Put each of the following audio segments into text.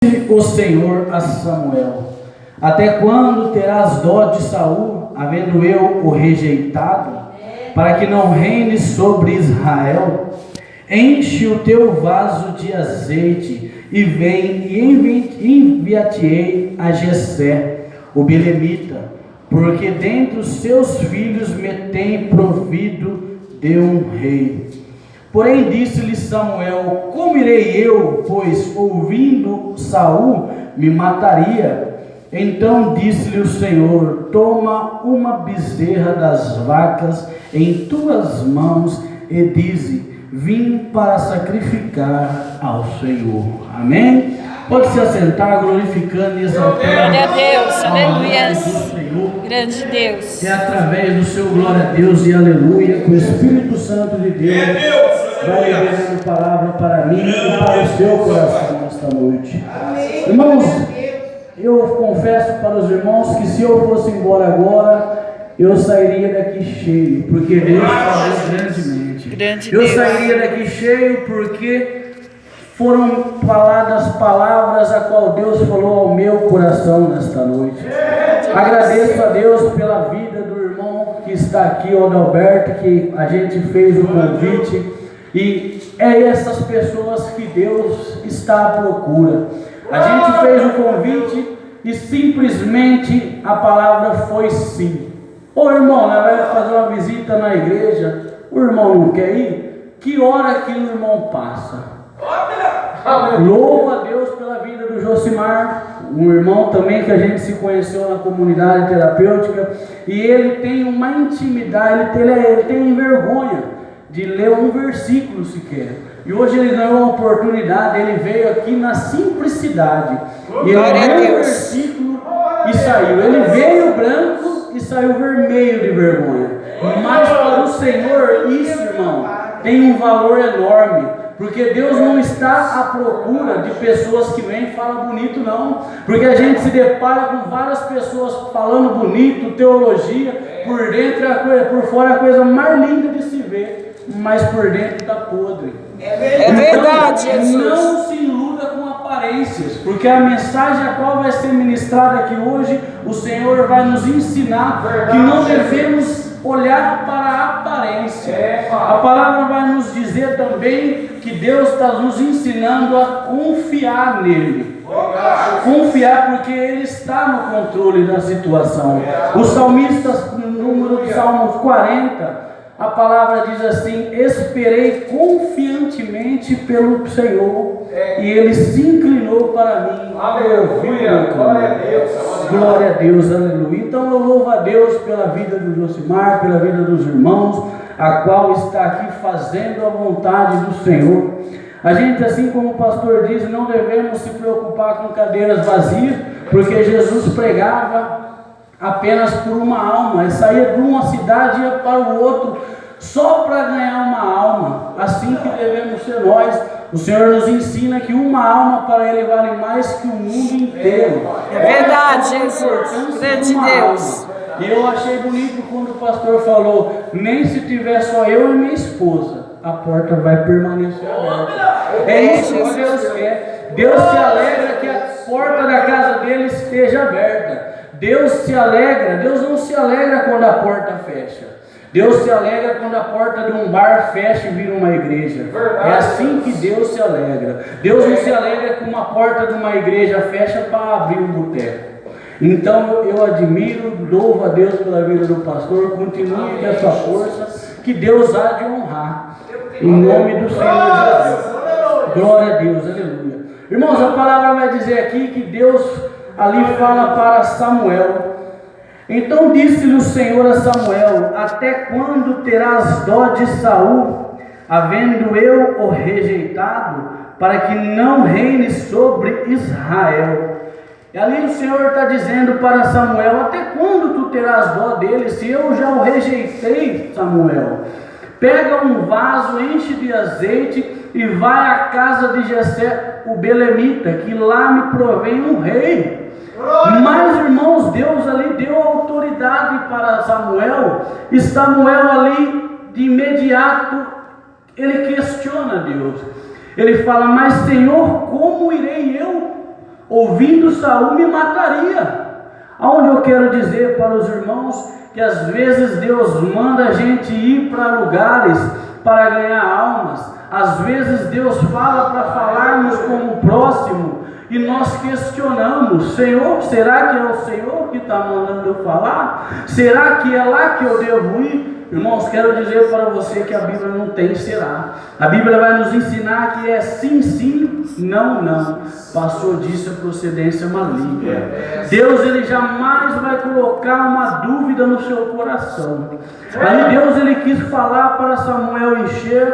O Senhor a Samuel: até quando terás dó de Saul, havendo eu o rejeitado, para que não reine sobre Israel? Enche o teu vaso de azeite, e vem, e enviar-te-ei a Jessé, o belemita, porque dentre os seus filhos me tem provido de um rei. Porém disse-lhe Samuel: como irei eu, pois ouvindo Saul me mataria? Então disse-lhe o Senhor: toma uma bezerra das vacas em tuas mãos e dize: vim para sacrificar ao Senhor. Amém? Pode se assentar, glorificando e exaltando. Glória a Deus, aleluia. Senhor. Grande Deus. É através do seu glória a Deus e aleluia que o Espírito Santo de Deus vai liberando palavra para mim e para o seu coração nesta noite. Irmãos, eu confesso para os irmãos que se eu fosse embora agora, eu sairia daqui cheio, porque Deus falou grandemente. Eu sairia daqui cheio porque foram faladas palavras a qual Deus falou ao meu coração nesta noite. Agradeço a Deus pela vida do irmão que está aqui, o Adalberto, que a gente fez o convite, e é essas pessoas que Deus está à procura. A gente fez o convite e simplesmente a palavra foi sim. Ô irmão, vai fazer uma visita na igreja, o irmão não quer ir? Que hora que o irmão passa? Louva a Deus pela vida do Josimar, um irmão também que a gente se conheceu na comunidade terapêutica, e ele tem uma intimidade, ele tem vergonha de ler um versículo sequer, e hoje ele ganhou uma oportunidade. Ele veio aqui na simplicidade, e ele leu o versículo e saiu. Ele veio branco e saiu vermelho de vergonha, mas para o Senhor isso, irmão, tem um valor enorme. Porque Deus não está à procura de pessoas que vêm e falam bonito, não. Porque a gente se depara com várias pessoas falando bonito, teologia, por dentro, por fora é a coisa mais linda de se ver, mas por dentro está podre. É verdade, Jesus. Não se iluda com aparências, porque a mensagem a qual vai ser ministrada aqui hoje, o Senhor vai nos ensinar que não devemos olhar para a aparência. A palavra vai nos dizer também que Deus está nos ensinando a confiar nele. Confiar porque Ele está no controle da situação. O salmista, no número de Salmos 40, a palavra diz assim: esperei confiantemente pelo Senhor, e Ele se inclinou para mim. Aleluia, glória a Deus. Glória a Deus, aleluia. Então eu louvo a Deus pela vida do Josimar, pela vida dos irmãos, a qual está aqui fazendo a vontade do Senhor. A gente, assim como o pastor diz, não devemos se preocupar com cadeiras vazias, porque Jesus pregava apenas por uma alma. Ele saía de uma cidade e ia para o outro só para ganhar uma alma. Assim que devemos ser nós. O Senhor nos ensina que uma alma para Ele vale mais que o mundo inteiro. É verdade, Jesus. Grande Deus. E eu achei bonito quando o pastor falou: nem se tiver só eu e minha esposa, a porta vai permanecer aberta. É isso que Deus quer. Deus se alegra que a porta da casa dele esteja aberta. Deus se alegra. Deus não se alegra quando a porta fecha. Deus se alegra quando a porta de um bar fecha e vira uma igreja. É assim que Deus se alegra. Deus não se alegra com uma porta de uma igreja fecha para abrir um boteco. Então eu admiro, louvo a Deus pela vida do pastor. Continue com essa força que Deus há de honrar. Em nome do Senhor Jesus. Glória a Deus, aleluia. Irmãos, a palavra vai dizer aqui que Deus ali fala para Samuel. Então disse-lhe o Senhor a Samuel: até quando terás dó de Saul, havendo eu o rejeitado, para que não reine sobre Israel? E ali o Senhor está dizendo para Samuel: até quando tu terás dó dele, se eu já o rejeitei, Samuel? Pega um vaso, enche de azeite e vai à casa de Jessé, o belemita, que lá me provém um rei. Mas, irmãos, Deus ali deu autoridade para Samuel, e Samuel ali, de imediato, ele questiona Deus. Ele fala: mas Senhor, como irei eu, ouvindo Saul, me mataria. Aonde eu quero dizer para os irmãos que às vezes Deus manda a gente ir para lugares para ganhar almas. Às vezes Deus fala para falarmos com o próximo e nós questionamos: Senhor, será que é o Senhor que está mandando eu falar? Será que é lá que eu devo ir? Irmãos, quero dizer para você que a Bíblia não tem será. A Bíblia vai nos ensinar que é sim, sim, não, não. Passou disso a procedência maligna. Deus, Ele jamais vai colocar uma dúvida no seu coração. Ali Deus, Ele quis falar para Samuel encher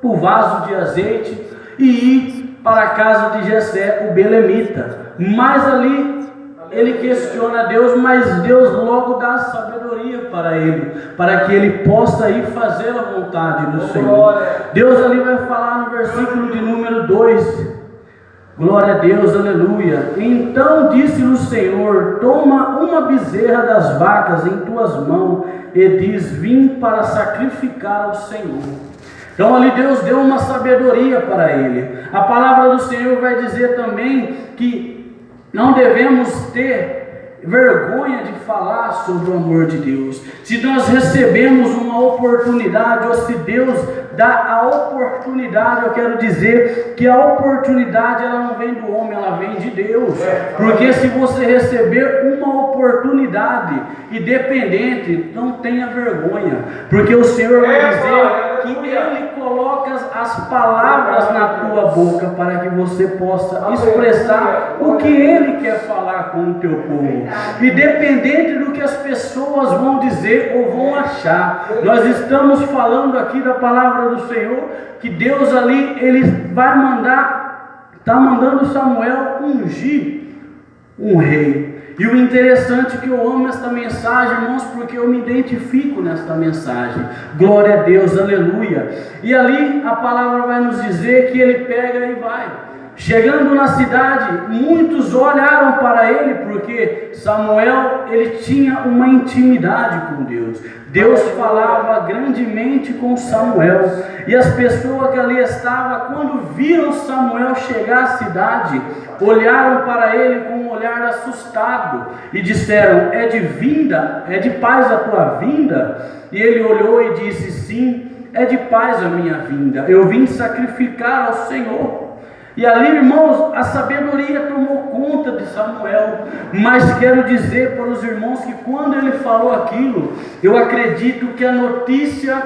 o vaso de azeite e ir para a casa de Jessé, o belemita. Mas ali ele questiona Deus, mas Deus logo dá sabedoria para ele, para que ele possa ir fazer a vontade do Senhor. Deus ali vai falar no versículo de número 2, glória a Deus, aleluia. Então disse-lhe o Senhor: toma uma bezerra das vacas em tuas mãos e diz: vim para sacrificar ao Senhor. Então ali Deus deu uma sabedoria para ele. A palavra do Senhor vai dizer também que não devemos ter vergonha de falar sobre o amor de Deus. Se nós recebemos uma oportunidade, ou se Deus dá a oportunidade, eu quero dizer que a oportunidade ela não vem do homem, ela vem de Deus. Porque se você receber uma oportunidade independente, não tenha vergonha, porque o Senhor vai dizer que Ele coloca as palavras na tua boca para que você possa expressar o que Ele quer falar com o teu povo, independente do que as pessoas vão dizer ou vão achar. Nós estamos falando aqui da palavra do Senhor, que Deus ali, Ele vai mandar, está mandando Samuel ungir um rei. E o interessante é que eu amo esta mensagem, irmãos, porque eu me identifico nesta mensagem. Glória a Deus, aleluia. E ali a palavra vai nos dizer que ele pega e vai. Chegando na cidade, muitos olharam para ele, porque Samuel, ele tinha uma intimidade com Deus. Deus falava grandemente com Samuel. E as pessoas que ali estavam, quando viram Samuel chegar à cidade, olharam para ele com um olhar assustado e disseram: é de paz a tua vinda? E ele olhou e disse: sim, é de paz a minha vinda. Eu vim sacrificar ao Senhor. E ali, irmãos, a sabedoria tomou conta de Samuel. Mas quero dizer para os irmãos que quando ele falou aquilo, eu acredito que a notícia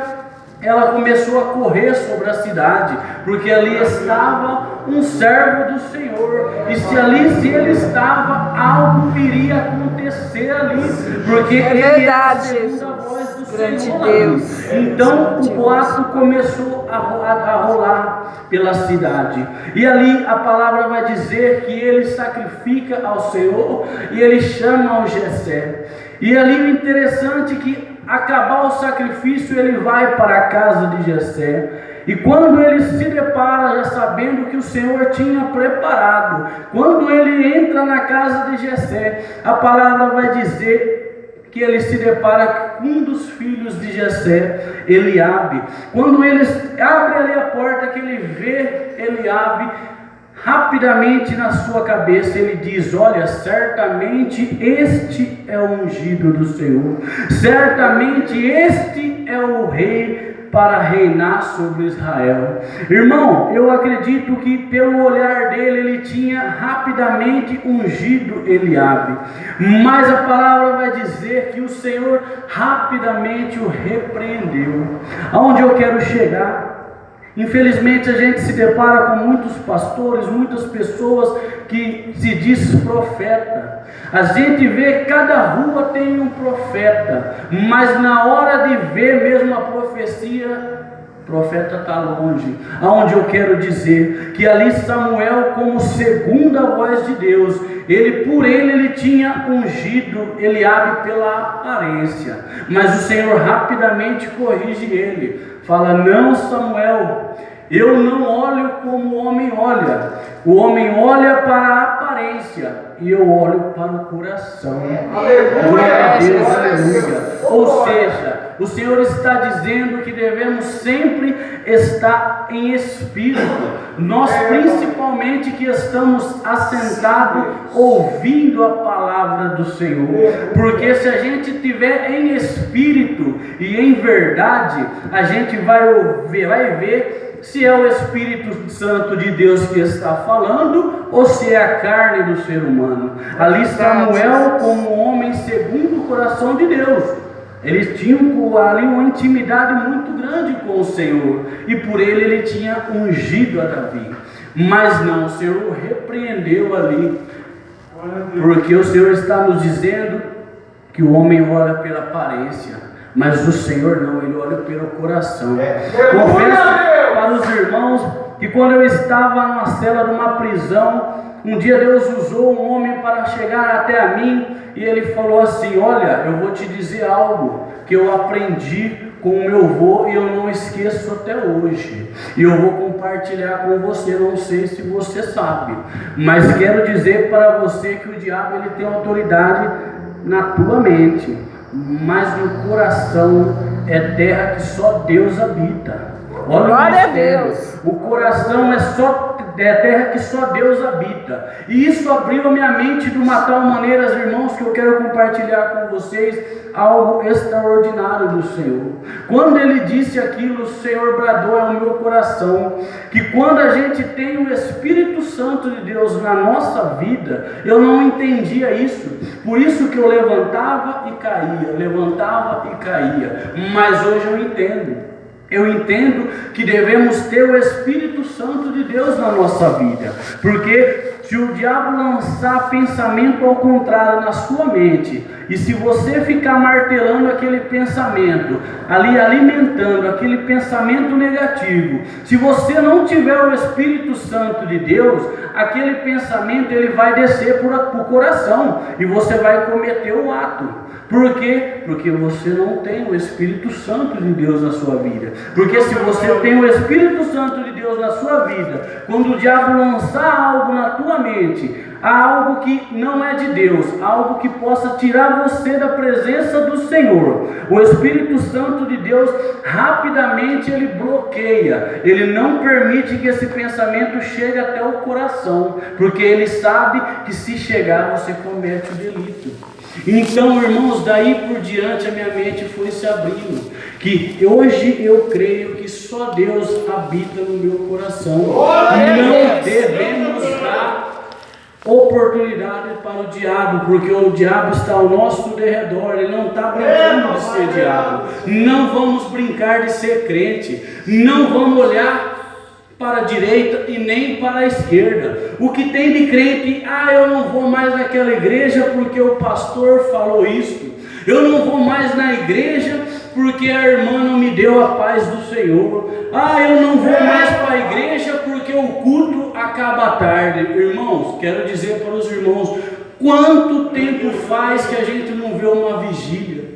ela começou a correr sobre a cidade, porque ali estava um servo do Senhor, e se ele estava, algo iria acontecer ali, porque ele era a segunda voz do Senhor. Deus. Então o boato começou a rolar pela cidade, e ali a palavra vai dizer que ele sacrifica ao Senhor, e ele chama ao Jessé. E ali o interessante é que acabar o sacrifício, ele vai para a casa de Jessé. E quando ele se depara, já sabendo que o Senhor tinha preparado, quando ele entra na casa de Jessé, a palavra vai dizer que ele se depara com um dos filhos de Jessé, Eliabe. Quando ele abre ali a porta, que ele vê Eliabe, rapidamente na sua cabeça ele diz: olha, certamente este é o ungido do Senhor, certamente este é o rei para reinar sobre Israel. Irmão, eu acredito que pelo olhar dele, ele tinha rapidamente ungido Eliabe, mas a palavra vai dizer que o Senhor rapidamente o repreendeu. Aonde eu quero chegar? Infelizmente a gente se depara com muitos pastores, muitas pessoas que se diz profeta. A gente vê cada rua tem um profeta, mas na hora de ver mesmo a profecia, o profeta está longe. Aonde eu quero dizer que ali Samuel, como segunda voz de Deus, ele tinha ungido Eliabe pela aparência, mas o Senhor rapidamente corrige ele. Fala: não, Samuel, eu não olho como o homem olha. O homem olha para a aparência e eu olho para o coração. Glória a Deus, aleluia. Ou seja, o Senhor está dizendo que devemos sempre estar em espírito. Nós principalmente que estamos assentados ouvindo a palavra do Senhor. Porque se a gente estiver em espírito e em verdade, a gente vai ver se é o Espírito Santo de Deus que está falando ou se é a carne do ser humano. Ali Samuel, como homem segundo o coração de Deus, eles tinham ali uma intimidade muito grande com o Senhor, e por ele tinha ungido a Davi. Mas não, o Senhor repreendeu ali, porque o Senhor está nos dizendo que o homem olha pela aparência, mas o Senhor não, Ele olha pelo coração. Confesso para os irmãos que quando eu estava numa cela de uma prisão, um dia Deus usou um homem para chegar até a mim, e ele falou assim: olha, eu vou te dizer algo que eu aprendi com o meu avô e eu não esqueço até hoje, e eu vou compartilhar com você. Não sei se você sabe, mas quero dizer para você que o diabo ele tem autoridade na tua mente, mas no coração é terra que só Deus habita. Olha, glória a Deus. O coração é terra que só Deus habita. E isso abriu a minha mente de uma tal maneira, irmãos, que eu quero compartilhar com vocês algo extraordinário do Senhor. Quando Ele disse aquilo, o Senhor bradou ao meu coração que quando a gente tem o Espírito Santo de Deus na nossa vida, eu não entendia isso. Por isso que eu levantava e caía, mas hoje eu entendo. Eu entendo que devemos ter o Espírito Santo de Deus na nossa vida, porque se o diabo lançar pensamento ao contrário na sua mente, e se você ficar martelando aquele pensamento, ali alimentando aquele pensamento negativo, se você não tiver o Espírito Santo de Deus, aquele pensamento ele vai descer para o coração, e você vai cometer o ato. Por quê? Porque você não tem o Espírito Santo de Deus na sua vida. Porque se você tem o Espírito Santo de Deus na sua vida, quando o diabo lançar algo na tua mente, algo que não é de Deus, algo que possa tirar você da presença do Senhor, o Espírito Santo de Deus rapidamente ele bloqueia, ele não permite que esse pensamento chegue até o coração, porque ele sabe que se chegar você comete o delito. Então, irmãos, daí por diante a minha mente foi se abrindo, que hoje eu creio que só Deus habita no meu coração. Não devemos dar oportunidade para o diabo, porque o diabo está ao nosso derredor, ele não está brincando de ser diabo. Não vamos brincar de ser crente, não vamos olhar para a direita e nem para a esquerda. O que tem de crente, eu não vou mais naquela igreja porque o pastor falou isso, eu não vou mais na igreja porque a irmã não me deu a paz do Senhor, eu não vou mais para a igreja porque o culto acaba tarde. Irmãos, quero dizer para os irmãos, quanto tempo faz que a gente não vê uma vigília?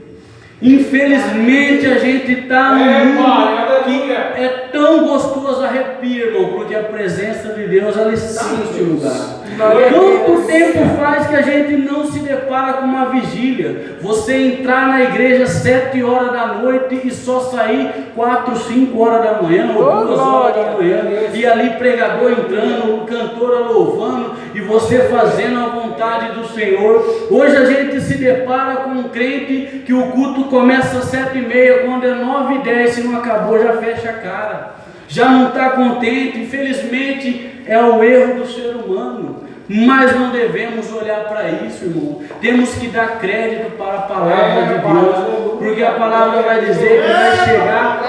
Infelizmente a gente está num mundo que é tão gostoso, arrepia, irmão, porque a presença de Deus ela está neste lugar. Quanto tempo faz que a gente não se depara com uma vigília? Você entrar na igreja 7 horas da noite e só sair 4, 5 horas da manhã ou 2 horas da manhã, e ali pregador entrando, cantora louvando e você fazendo a vontade do Senhor. Hoje a gente se depara com um crente que o culto começa às 7h30, quando é 9h10, se não acabou já fecha a cara, já não está contente. Infelizmente é o erro do ser humano, mas não devemos olhar para isso, irmão. Temos que dar crédito para a palavra de Deus, porque a palavra vai dizer que vai chegar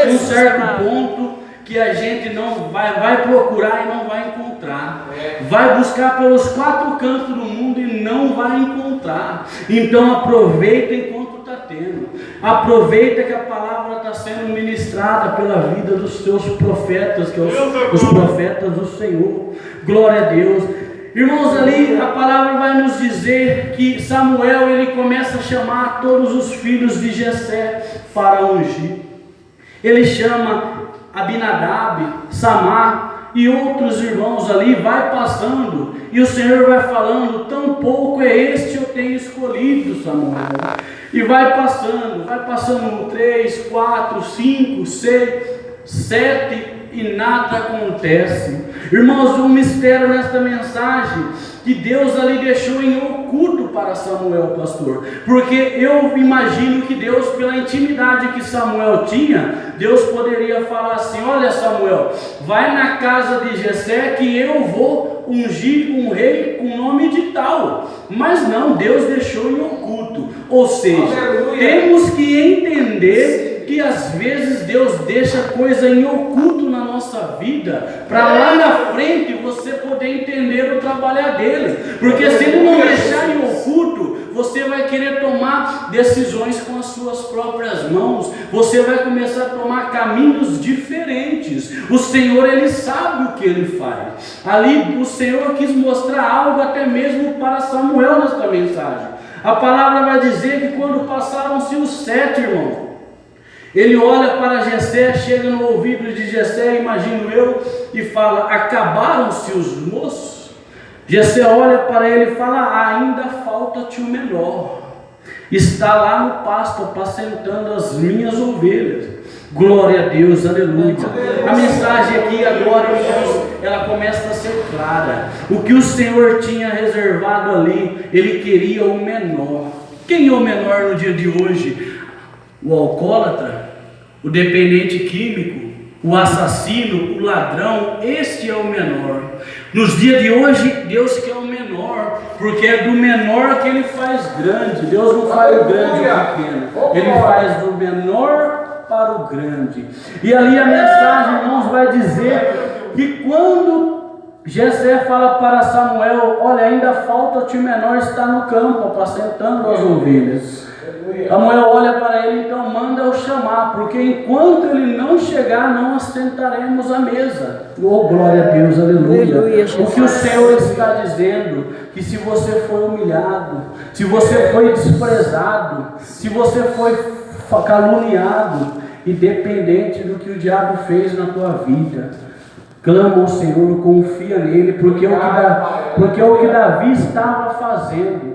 um certo ponto que a gente não vai procurar e não vai encontrar, vai buscar pelos 4 cantos do mundo e não vai encontrar. Então aproveita enquanto está tendo, aproveita que a palavra está sendo ministrada pela vida dos seus profetas, que são os profetas do Senhor. Glória a Deus. Irmãos, ali a palavra vai nos dizer que Samuel ele começa a chamar todos os filhos de Jessé para ungir. Ele chama Abinadab, Samar e outros irmãos ali, vai passando, e o Senhor vai falando, tão pouco é este eu tenho escolhido, Samuel. E vai passando 3, 4, 5, 6, 7, e nada acontece. Irmãos, um mistério nesta mensagem que Deus ali deixou em oculto para Samuel, pastor, porque eu imagino que Deus, pela intimidade que Samuel tinha, Deus poderia falar assim: olha, Samuel, vai na casa de Jessé que eu vou ungir um rei com nome de tal. Mas não, Deus deixou em oculto. Ou seja, temos que entender que às vezes Deus deixa coisa em oculto na nossa vida, para lá na frente você poder entender o trabalhar dele. Porque se ele não deixar em oculto, você vai querer tomar decisões com as suas próprias mãos, você vai começar a tomar caminhos diferentes. O Senhor, ele sabe o que ele faz. Ali o Senhor quis mostrar algo até mesmo para Samuel nesta mensagem. A palavra vai dizer que quando passaram-se os 7, irmão, ele olha para Jessé, chega no ouvido de Jessé, imagino eu, e fala: acabaram-se os moços? Jessé olha para ele e fala: ainda falta-te o menor, está lá no pasto apacentando as minhas ovelhas. Glória a Deus, aleluia. A mensagem aqui agora, irmãos, ela começa a ser clara. O que o Senhor tinha reservado ali, ele queria o menor. Quem é o menor no dia de hoje? O alcoólatra, o dependente químico, o assassino, o ladrão. Este é o menor. Nos dias de hoje, Deus quer o menor, porque é do menor que ele faz grande. Deus não faz o grande pequeno, ele faz do menor para o grande. E ali a mensagem, irmãos, vai dizer que quando Jessé fala para Samuel: olha, ainda falta-te o menor, está no campo apacentando as ovelhas. Samuel olha para ele, então manda eu chamar, porque enquanto ele não chegar, não assentaremos à mesa. Oh, glória a Deus, aleluia. O que o Senhor está dizendo, que se você foi humilhado, se você foi desprezado, se você foi caluniado, independente do que o diabo fez na tua vida, clama ao Senhor, confia nele, porque o que Davi estava fazendo.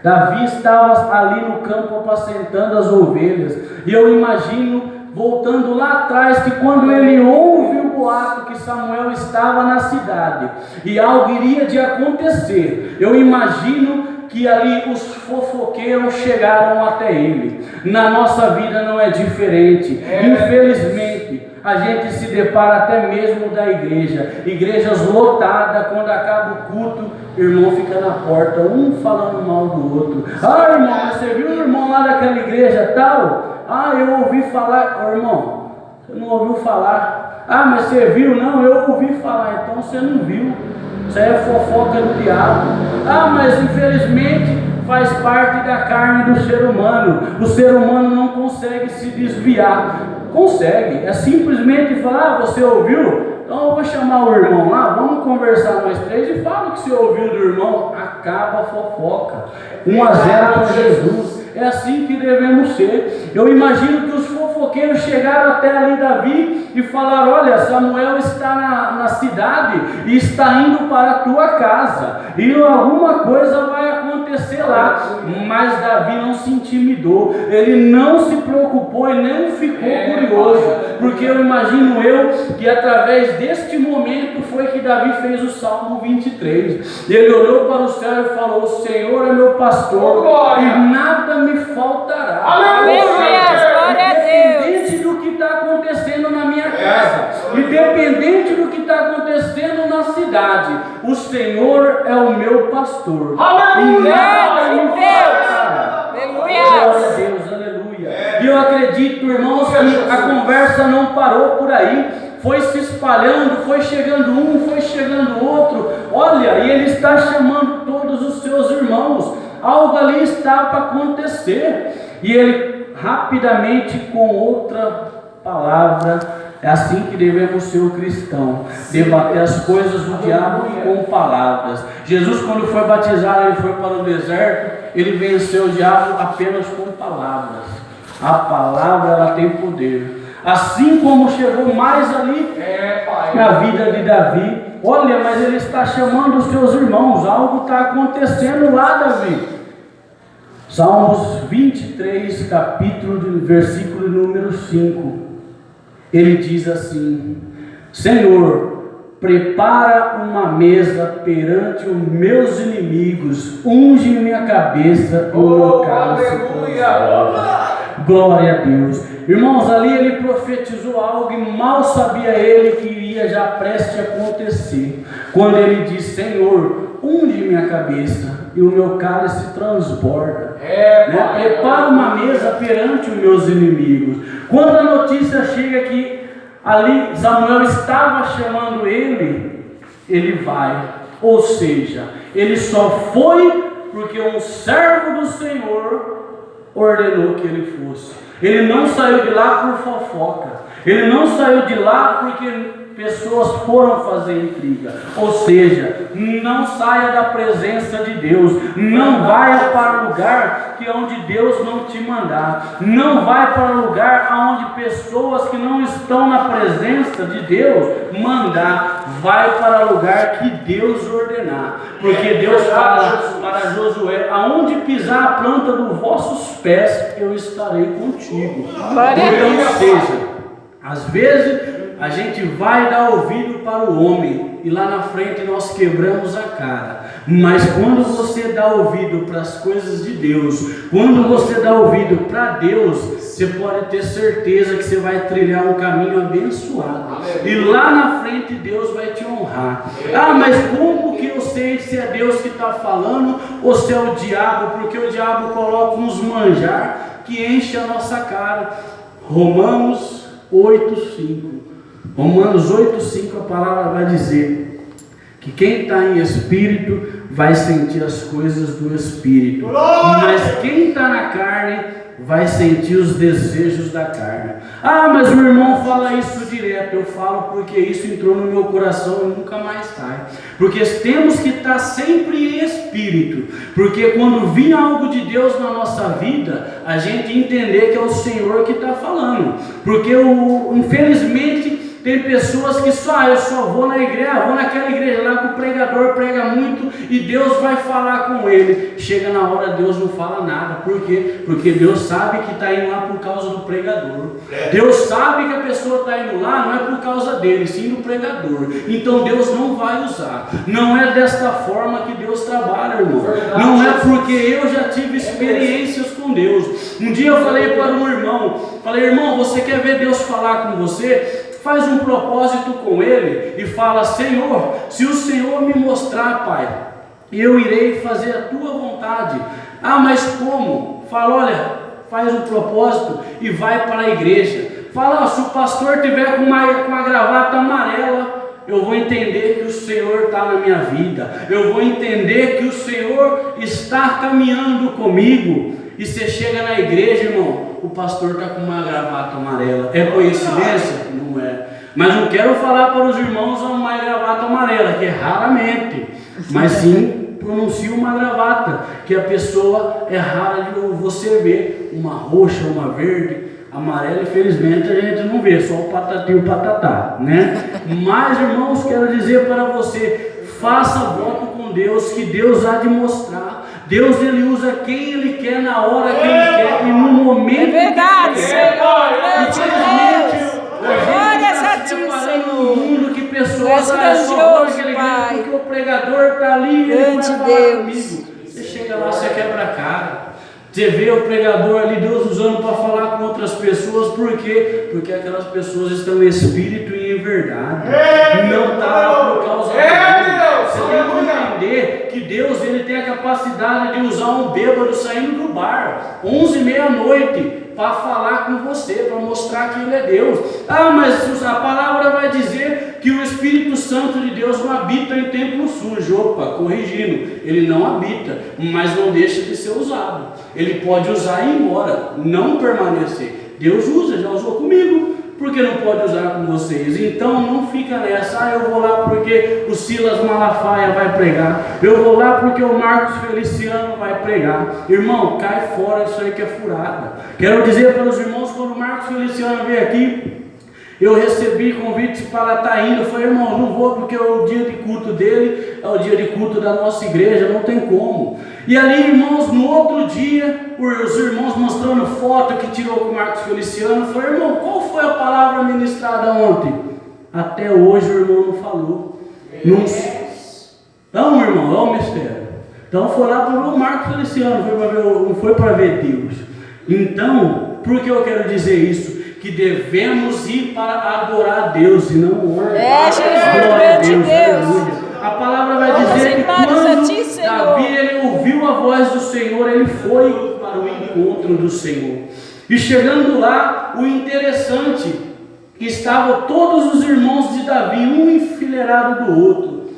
Davi estava ali no campo apacentando as ovelhas, e eu imagino, voltando lá atrás, que quando ele ouve o boato que Samuel estava na cidade e algo iria de acontecer, eu imagino que ali os fofoqueiros chegaram até ele. Na nossa vida não é diferente. Infelizmente, a gente se depara até mesmo da igrejas lotadas. Quando acaba o culto, o irmão fica na porta, um falando mal do outro. Ah, irmão, mas você viu o irmão lá daquela igreja tal? Ah, eu ouvi falar. Oh, irmão, você não ouviu falar? Ah, mas você viu? Não, eu ouvi falar. Então você não viu. Isso aí é fofoca do diabo. Ah, mas infelizmente faz parte da carne do ser humano. O ser humano não consegue se desviar. Consegue, é simplesmente falar: ah, você ouviu? Então eu vou chamar o irmão lá, vamos conversar nós 3 e fala o que você ouviu do irmão. Acaba a fofoca. 1-0 para Jesus. É assim que devemos ser. Eu imagino que os fofoqueiros chegaram até ali Davi e falaram: olha, Samuel está na cidade e está indo para a tua casa, e alguma coisa vai acontecer lá. Mas Davi não se intimidou, ele não se preocupou e nem ficou curioso, porque eu imagino que através deste momento foi que Davi fez o Salmo 23. Ele olhou para o céu e falou: o Senhor é meu pastor e nada me faltará. Aleluia, glória a Deus. Independente do que está acontecendo na minha casa, independente do que está acontecendo na cidade, o Senhor é o meu pastor. Aleluia, E nada me faltará. aleluia. Glória a Deus, aleluia. E eu acredito, irmãos, que a conversa não parou por aí. Foi se espalhando, foi chegando um, foi chegando outro. Olha, e ele está chamando todos os seus irmãos. Algo ali está para acontecer. E ele rapidamente, com outra palavra, é assim que devemos ser o cristão: debater as coisas do diabo com palavras. Jesus, quando foi batizado, ele foi para o deserto, ele venceu o diabo apenas com palavras. A palavra, ela tem poder. Assim como chegou mais ali na vida de Davi. Olha, mas ele está chamando os seus irmãos. Algo está acontecendo lá, Davi. Salmos 23, versículo número 5. Ele diz assim: Senhor, prepara uma mesa perante os meus inimigos, unge minha cabeça e o meu cálice transborda. Glória a Deus. Irmãos, ali ele profetizou algo e mal sabia ele que iria já prestes a acontecer. Quando ele diz: Senhor, unge minha cabeça e o meu cálice transborda. Prepara uma mesa perante os meus inimigos. Quando a notícia chega que ali Samuel estava chamando ele vai. Ou seja, ele só foi porque um servo do Senhor ordenou que ele fosse. Ele não saiu de lá por fofoca. Ele não saiu de lá porque pessoas foram fazer intriga. Ou seja, não saia da presença de Deus. Não vai para lugar que onde Deus não te mandar. Não vai para lugar onde pessoas que não estão na presença de Deus mandar. Vai para lugar que Deus ordenar. Porque Deus fala para Josué: aonde pisar a planta dos vossos pés, eu estarei contigo. Então, ou seja, às vezes a gente vai dar ouvido para o homem e lá na frente nós quebramos a cara. Mas quando você dá ouvido para as coisas de Deus, quando você dá ouvido para Deus, você pode ter certeza que você vai trilhar um caminho abençoado. E lá na frente Deus vai te honrar. Mas como que eu sei se é Deus que está falando ou se é o diabo? Porque o diabo coloca uns manjar que enche a nossa cara. Romanos 8:5. Romanos 8:5, a palavra vai dizer que quem está em espírito vai sentir as coisas do espírito, mas quem está na carne vai sentir os desejos da carne. Mas o irmão fala isso direto. Eu falo porque isso entrou no meu coração e nunca mais sai. Porque temos que estar sempre em espírito, porque quando vir algo de Deus na nossa vida, a gente entender que é o Senhor que está falando. Porque infelizmente tem pessoas que eu só vou na igreja, vou naquela igreja lá que o pregador prega muito e Deus vai falar com ele. Chega na hora, Deus não fala nada. Por quê? Porque Deus sabe que está indo lá por causa do pregador. Deus sabe que a pessoa está indo lá, não é por causa dele, sim do pregador. Então Deus não vai usar. Não é desta forma que Deus trabalha, irmão. Não é porque eu já tive experiências com Deus. Um dia eu falei para um irmão, irmão, você quer ver Deus falar com você? Faz um propósito com ele e fala: Senhor, se o Senhor me mostrar, Pai, eu irei fazer a tua vontade. Mas como? Fala: olha, faz um propósito e vai para a igreja. Fala: se o pastor tiver com uma gravata amarela, eu vou entender que o Senhor está na minha vida. Eu vou entender que o Senhor está caminhando comigo. E você chega na igreja, irmão, o pastor está com uma gravata amarela. É coincidência? Não é. Mas não quero falar para os irmãos uma gravata amarela, que é raramente. Mas sim, pronuncia uma gravata, que a pessoa é rara de você ver. Uma roxa, uma verde, amarela, infelizmente a gente não vê, só o patati e o patatá, né? Mas, irmãos, quero dizer para você: faça voto com Deus, que Deus há de mostrar. Deus, ele usa quem ele quer, na hora que ele quer e no momento que ele quer. Infelizmente, a gente está separando no mundo que pessoas só vão naquela igreja porque o pregador está ali e ele vai falar comigo. Você chega lá, você quebra a cara. Você vê o pregador ali, Deus usando para falar com outras pessoas. Por quê? Porque aquelas pessoas estão em espírito e em verdade. Não está lá por causa de Deus. Você tem que entender que Deus, ele tem a capacidade de usar um bêbado saindo do bar 11h30 para falar com você, para mostrar que ele é Deus. Mas a palavra vai dizer que o Espírito Santo de Deus não habita em templo sujo. Opa, corrigindo, ele não habita, mas não deixa de ser usado. Ele pode usar e ir embora, não permanecer. Deus usa, já usou comigo. porque não pode usar com vocês. Então não fica nessa, eu vou lá porque o Silas Malafaia vai pregar, eu vou lá porque o Marcos Feliciano vai pregar. Irmão, cai fora, isso aí que é furada. Quero dizer para os irmãos, quando o Marcos Feliciano veio aqui, eu recebi convite para estar indo. Eu falei, irmão, não vou porque o dia de culto dele é o dia de culto da nossa igreja, não tem como. E ali, irmãos, no outro dia, os irmãos mostrando foto que tirou com o Marcos Feliciano. Eu falei, irmão, qual foi a palavra ministrada ontem? Até hoje o irmão não falou. Não, irmão, é um mistério. Então foi lá para o Marcos Feliciano, não foi para ver Deus. Então, por que eu quero dizer isso? Que devemos ir para adorar a Deus e não o Jesus, Deus. A palavra vai dizer que quando Davi ele ouviu a voz do Senhor, ele foi para o encontro do Senhor. E chegando lá, o interessante, que estavam todos os irmãos de Davi, um enfileirado do outro,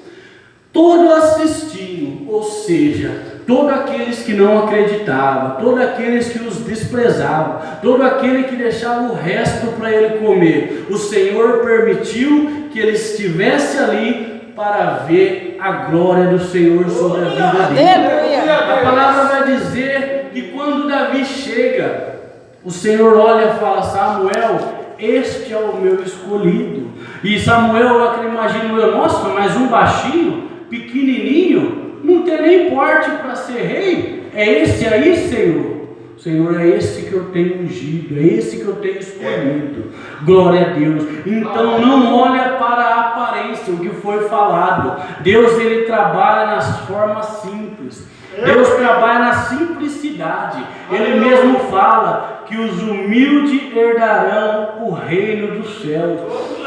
todos assistindo, ou seja, todos aqueles que não acreditavam, todos aqueles que os desprezavam, todo aquele que deixava o resto para ele comer, o Senhor permitiu que ele estivesse ali para ver a glória do Senhor sobre a vida dele. A palavra vai dizer que quando Davi chega, o Senhor olha e fala, Samuel, este é o meu escolhido. E Samuel, eu imagino, nossa, mas um baixinho, pequenininho, não tem nem porte para ser rei, é esse aí, Senhor? Senhor, é esse que eu tenho ungido, é esse que eu tenho escolhido. Glória a Deus. Então não olha para a aparência, o que foi falado. Deus ele trabalha nas formas simples. Deus trabalha na simplicidade. Ele mesmo fala que os humildes herdarão o reino dos céus.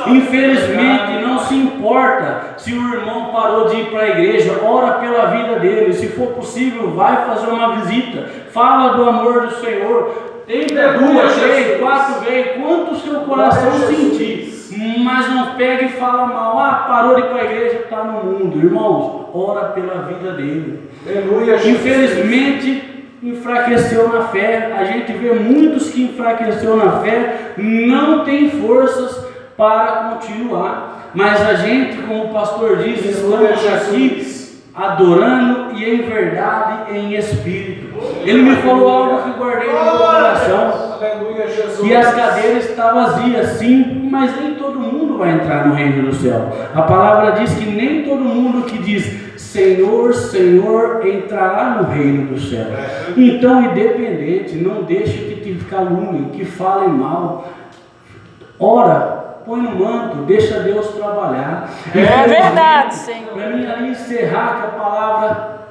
Infelizmente não se importa se o irmão parou de ir para a igreja, ora pela vida dele, se for possível vai fazer uma visita, fala do amor do Senhor, tenta 2, 3, 4 vezes, quanto o seu coração sentir, mas não pega e fala mal, parou de ir para a igreja, está no mundo. Irmãos, ora pela vida dele. Infelizmente enfraqueceu na fé. A gente vê muitos que enfraqueceu na fé, não tem forças para continuar. Mas a gente, como o pastor diz, estamos aqui adorando e em verdade, em espírito. Ele me falou algo que guardei no meu coração, que as cadeiras estão vazias, sim, mas nem todo mundo vai entrar no reino do céu. A palavra diz que nem todo mundo que diz Senhor, Senhor, entrará no reino do céu. Então, independente, não deixe que te calumniem, que falem mal. Ora, põe no manto, deixa Deus trabalhar. É verdade, Senhor. Para mim ali encerrar que a palavra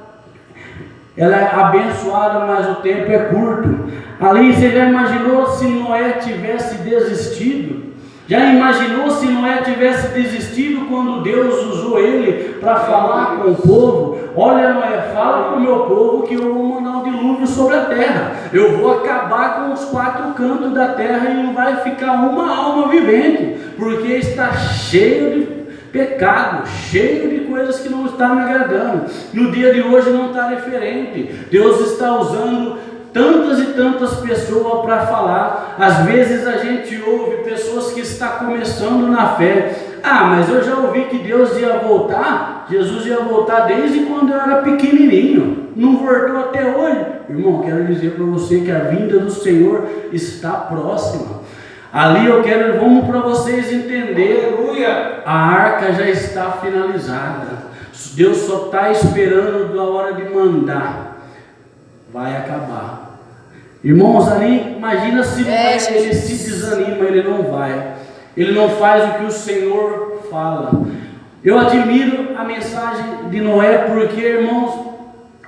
ela é abençoada, mas o tempo é curto. Ali você já imaginou se Noé tivesse desistido? Já imaginou se Noé tivesse desistido quando Deus usou ele para falar com o povo? Olha, Noé, fala para o meu povo que eu vou mandar um dilúvio sobre a terra. Eu vou acabar com os 4 cantos da terra e não vai ficar uma alma vivente, porque está cheio de pecado, cheio de coisas que não estão me agradando. No dia de hoje não está diferente. Deus está usando tantas e tantas pessoas para falar. Às vezes a gente ouve pessoas que estão começando na fé. Mas eu já ouvi que Deus ia voltar, Jesus ia voltar desde quando eu era pequenininho, não voltou até hoje. Irmão, quero dizer para você que a vinda do Senhor está próxima. Ali vamos para vocês entenderem, a arca já está finalizada, Deus só está esperando a hora de mandar, vai acabar. Irmãos, ali, imagina se ele se desanima, ele não vai, ele não faz o que o Senhor fala. Eu admiro a mensagem de Noé, porque, irmãos,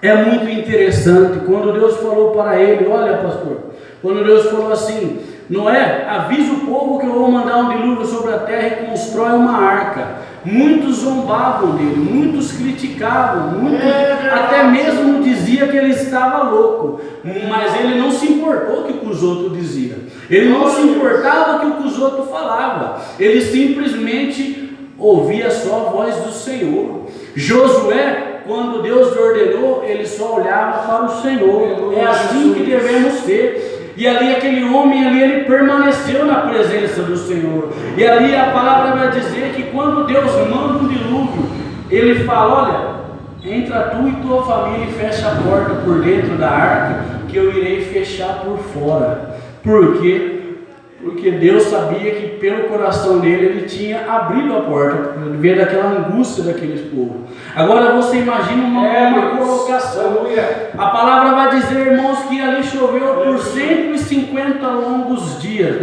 é muito interessante. Quando Deus falou para ele, olha pastor, quando Deus falou assim, Noé, avisa o povo que eu vou mandar um dilúvio sobre a terra e constrói uma arca. Muitos zombavam dele, muitos criticavam, muitos até mesmo diziam que ele estava louco, mas ele não se importou com o que os outros diziam, ele não se importava com o que os outros falavam, ele simplesmente ouvia só a voz do Senhor. Josué, quando Deus ordenou, ele só olhava para o Senhor. É assim que devemos ser. E ali aquele homem ali, ele permaneceu na presença do Senhor. E ali a palavra vai dizer que quando Deus manda um dilúvio, ele fala: olha, entra tu e tua família e fecha a porta por dentro da arca, que eu irei fechar por fora. Por quê? Porque Deus sabia que pelo coração dele ele tinha abrido a porta, ver daquela angústia daqueles povos. Agora você imagina uma colocação. A palavra vai dizer, irmãos, que ali choveu por 150 longos dias.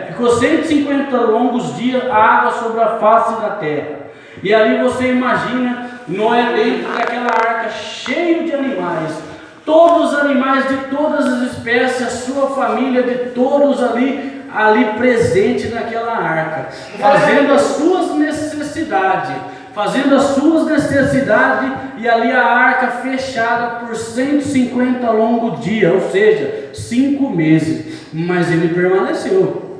Ficou 150 longos dias a água sobre a face da terra. E ali você imagina Noé dentro daquela arca cheio de animais. Todos os animais de todas as espécies, a sua família de todos ali presente naquela arca, fazendo as suas necessidades, e ali a arca fechada por 150 longos dias, ou seja, 5 meses, mas ele permaneceu,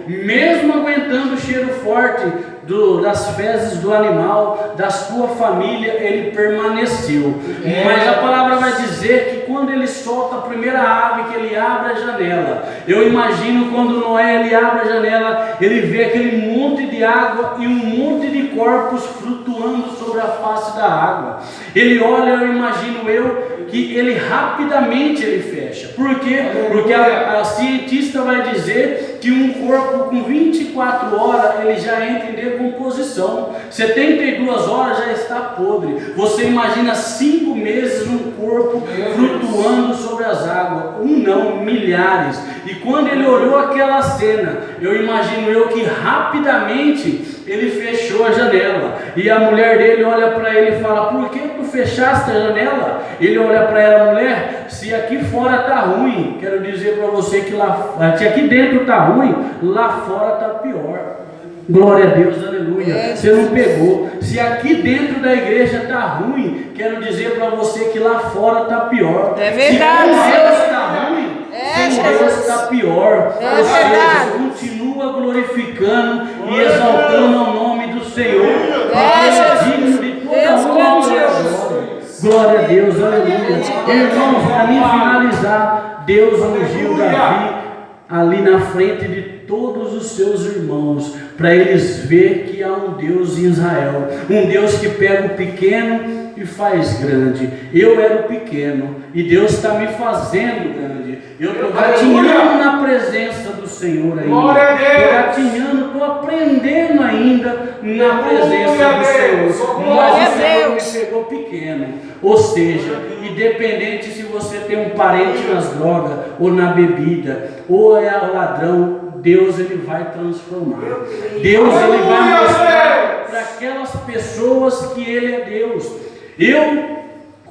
mesmo aguentando o cheiro forte das fezes do animal, da sua família, ele permaneceu. Mas a palavra vai dizer que quando ele solta a primeira ave, que ele abre a janela, eu imagino quando Noé ele abre a janela, ele vê aquele monte de água e um monte de corpos flutuando sobre a face da água. Ele olha, eu imagino que ele rapidamente ele fecha. Por quê? Porque a cientista vai dizer que um corpo com 24 horas ele já entra em decomposição, 72 horas já está podre. Você imagina 5 meses um corpo flutuando sobre as águas, não, milhares. E quando ele olhou aquela cena, eu imagino que rapidamente ele fechou a janela, e a mulher dele olha para ele e fala: por que tu fechaste a janela? Ele olha para ela: mulher, se aqui fora está ruim, quero dizer para você que se aqui dentro está ruim, lá fora está pior. Glória a Deus, aleluia. Você não pegou. Se aqui dentro da igreja está ruim, quero dizer para você que lá fora está pior. É verdade. Se com Deus está ruim, sem Deus está pior. Ou seja, continua glorificando e exaltando o nome do Senhor. Digno de toda honra. Glória a Deus, aleluia. Irmãos, para mim finalizar, Deus ungiu Davi ali na frente de todos os seus irmãos, para eles ver que há um Deus em Israel, um Deus que pega o pequeno e faz grande. Eu era o pequeno e Deus está me fazendo grande. Eu estou gatinhando na presença do Senhor ainda. Estou gatinhando, estou aprendendo ainda na presença do Senhor. Mas o Senhor me pegou pequeno. Ou seja, independente se você tem um parente nas drogas, ou na bebida, ou é ladrão, Deus ele vai transformar. Deus ele vai mostrar para aquelas pessoas que Ele é Deus. Eu,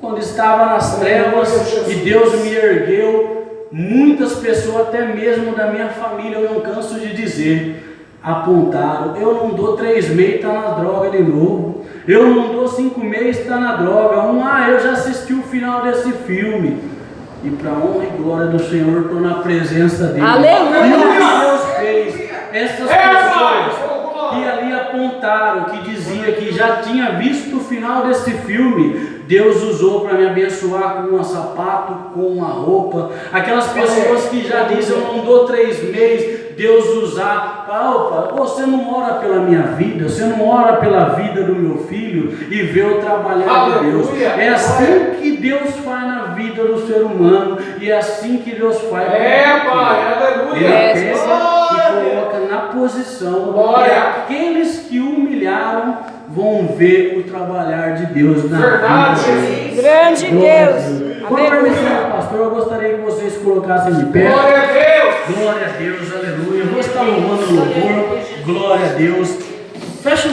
quando estava nas trevas e Deus me ergueu, muitas pessoas, até mesmo da minha família, eu não canso de dizer, apontaram: eu não dou 3 meses, está na droga de novo. Eu não dou 5 meses, está na droga. Eu já assisti o final desse filme. E para a honra e glória do Senhor, estou na presença dele. Aleluia! E o que Deus fez? Essas pessoas que ali apontaram, que dizia que já tinha visto o final desse filme, Deus usou para me abençoar com um sapato, com uma roupa. Aquelas pessoas que já dizem: eu não dou 3 meses, Deus usar. Você não ora pela minha vida, você não ora pela vida do meu filho e vê o trabalhar de Deus. É assim que Deus faz na vida do ser humano, e é assim que Deus faz. Ele pega e coloca na posição, e aqueles que humilharam vão ver o trabalhar de Deus na vida. Grande Deus. Com permissão, pastor, eu gostaria que vocês colocassem de pé. Glória a Deus. Glória a Deus, aleluia. Vou estar louvando o louvor. Glória a Deus. Fecha os